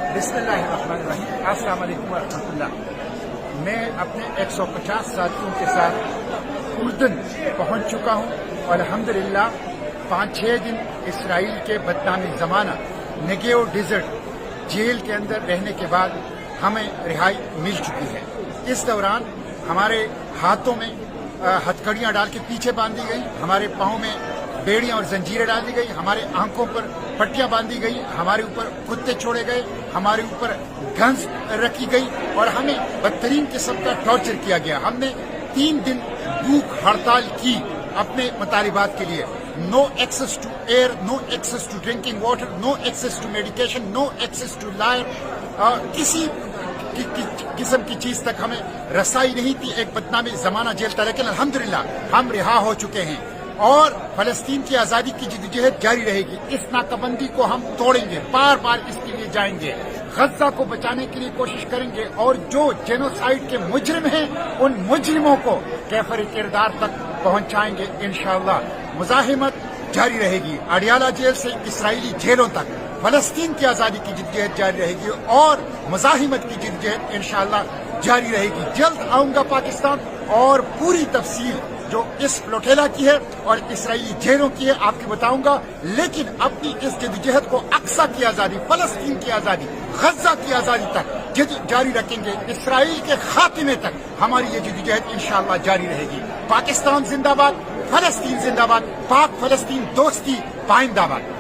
बिस्मिल्लाहिर्रहमानिर्रहीम। अस्सलाम वालेकुम वरहमतुल्लाह। मैं अपने 150 साथियों के साथ उर्दन पहुंच चुका हूं और अल्हम्दुलिल्लाह 5-6 दिन इसराइल के बदनामी ज़माना नेगेव डेजर्ट जेल के अंदर रहने के बाद हमें रिहाई मिल चुकी है। इस दौरान हमारे हाथों में हथकड़ियाँ डाल के पीछे बांधी गई, हमारे पाँव में बेड़ियाँ और जंजीरें डाली गई, हमारे आंखों पर पट्टियां बांधी गई, हमारे ऊपर कुत्ते छोड़े गए, हमारे ऊपर गन्स रखी गई और हमें बदतरीन किस्म का टॉर्चर किया गया। हमने 3 दिन भूख हड़ताल की अपने मुतालिबात के लिए। No access to air, no access to drinking water, no access to medication, no access to lawyer, किसी किस्म की चीज तक हमें रसाई नहीं थी। एक बदनामी जमाना जेल था, लेकिन अल्हम्दुलिल्लाह हम रिहा हो चुके हैं और फलस्तीन की आजादी की जिद्दोजहद जारी रहेगी। इस नाकाबंदी को हम तोड़ेंगे, बार बार इसके लिए जाएंगे, गजा को बचाने के लिए कोशिश करेंगे और जो जेनोसाइड के मुजरिम हैं उन मुजरिमों को कैफर किरदार तक पहुंचाएंगे इंशाअल्लाह। मुजाहिमत जारी रहेगी, अडियाला जेल से इसराइली जेलों तक फलस्तीन की आजादी की जिद्दोजहद जारी रहेगी और मुजाहिमत की जिद्दोजहद इंशाअल्लाह जारी रहेगी। जल्द आऊंगा पाकिस्तान और पूरी तफसील जो इस प्लोटेला की है और इसराइली जेलों की है आपको बताऊंगा। लेकिन अपनी इस जद्दोजहद को अक्सा की आजादी, फलस्तीन की आजादी, गजा की आजादी तक जारी रखेंगे। इसराइल के खात्मे तक हमारी ये जद्दोजहद इंशाअल्लाह जारी रहेगी। पाकिस्तान जिंदाबाद, फलस्तीन जिंदाबाद, पाक फलस्तीन दोस्ती पाइंदाबाद।